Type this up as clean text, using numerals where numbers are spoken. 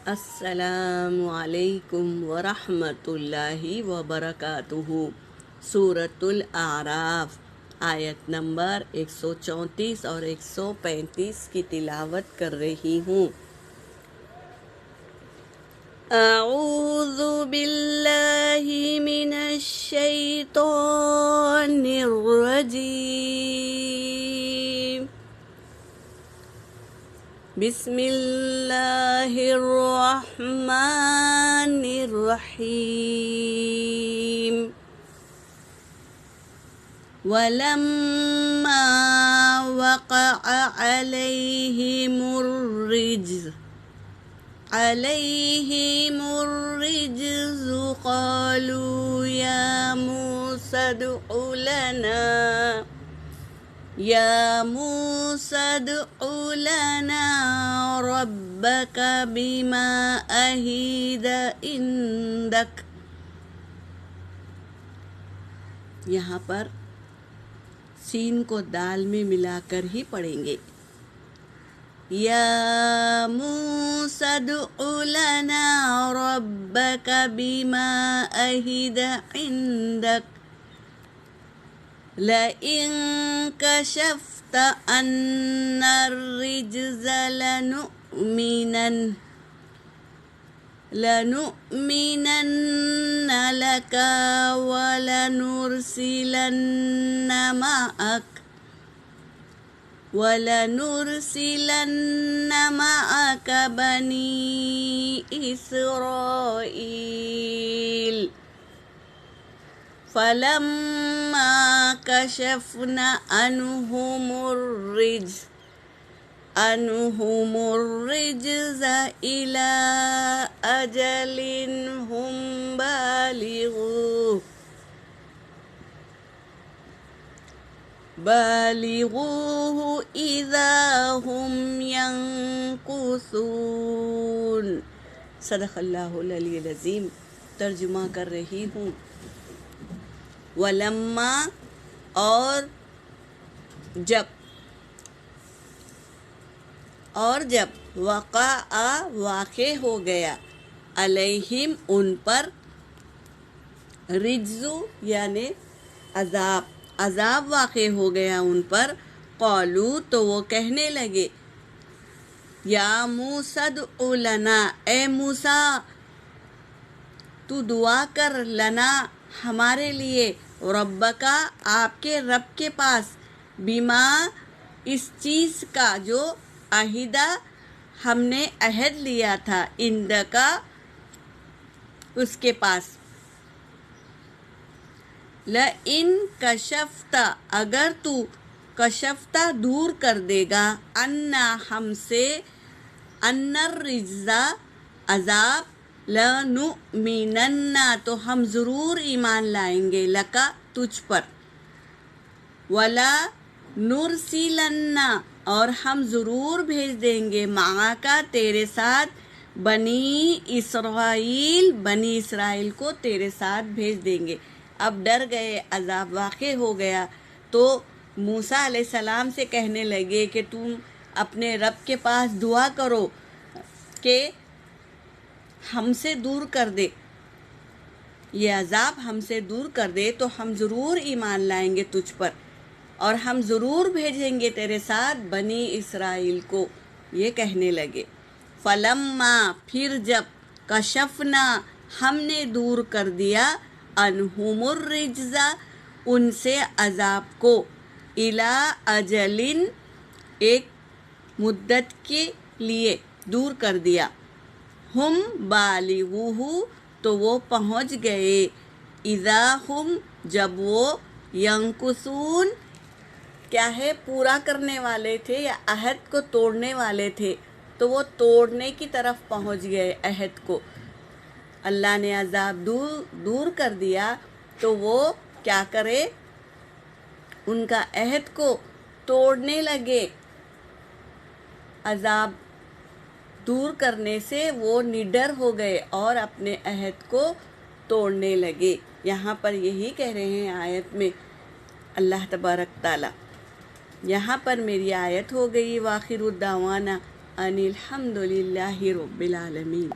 अस्सलामु अलैकुम वरहमतुल्लाहि वबरकातुहू। सूरतुल आराफ आयत नंबर 134 और 135 की तिलावत कर रही हूँ। अऊज़ु बिल्लाहि मिनश शैतानिर रजीम। बिस्मिल्लाहिर्रहमानिर्रहीम। वलम्मा वक़अ अलैहिमुर्रिज्ज़ु क़ालू या मूसा उद्'उ लना रब्बक बिमा अहीद इंदक। यहाँ पर सीन को दाल में मिलाकर ही पढ़ेंगे। या मूसा उद्'उ लना रब्बक बिमा अहीद इंदक लइन कशफ्त अन्नर रिज्ज़ लनु'मिनन्न लक वलनुरसिलन्न मअक बनी इसराईल फलम्मा कशफना अनुहुमुर्रिज्ज़ इला अजलिन हुम बालिगूहु इज़ा हुम यंकुसून। सदक़ल्लाहुल अलीयुल अज़ीम। तर्जुमा कर रही हूँ। वलम्मा और जब वक़अ वाक़े हो गया अलैहिम उन पर रिज्ज़ु यानी अज़ाब वाक़े हो गया उन पर। क़ालू तो वो कहने लगे या मूसा उद्'उ लना ए मूसा तू दुआ कर लना हमारे लिए रब्बका आपके रब के पास बिमा इस चीज़ का जो अहिदा हमने अहद लिया था इंदका उसके पास। लइन कशफ्ता अगर तू कशफ्ता दूर कर देगा अन्ना हमसे अन्नर रिज्ज़ा अज़ाब लनु'मिनन्ना तो हम ज़रूर ईमान लाएंगे लका तुझ पर वला नुरसिलन्ना और हम ज़रूर भेज देंगे माका तेरे साथ बनी इसराइल को तेरे साथ भेज देंगे। अब डर गए, अज़ाब वाक़े हो गया तो मूसा अलैहिस्सलाम से कहने लगे कि तुम अपने रब के पास दुआ करो कि हमसे दूर कर दे, ये अज़ाब हमसे दूर कर दे तो हम ज़रूर ईमान लाएंगे तुझ पर और हम ज़रूर भेजेंगे तेरे साथ बनी इसराइल को। ये कहने लगे। फलम्मा फिर जब कशफना हमने दूर कर दिया अनहुमुर्रिज्ज़ा उनसे अज़ाब को इला अजलिन एक मुद्दत के लिए दूर कर दिया हम बालिगूहु तो वो पहुँच गए इज़ा हम जब वो यंकुसून क्या है पूरा करने वाले थे या अहद को तोड़ने वाले थे तो वो तोड़ने की तरफ पहुँच गए अहद को। अल्लाह ने अज़ाब दूर कर दिया तो वो क्या करे उनका अहद को तोड़ने लगे। अज़ाब दूर करने से वो निडर हो गए और अपने अहद को तोड़ने लगे। यहाँ पर यही कह रहे हैं आयत में अल्लाह तबारक ताला। यहाँ पर मेरी आयत हो गई वाखिरुद्दावाना अनिल हम्दुलिल्लाहि रब्बिल आलमीन।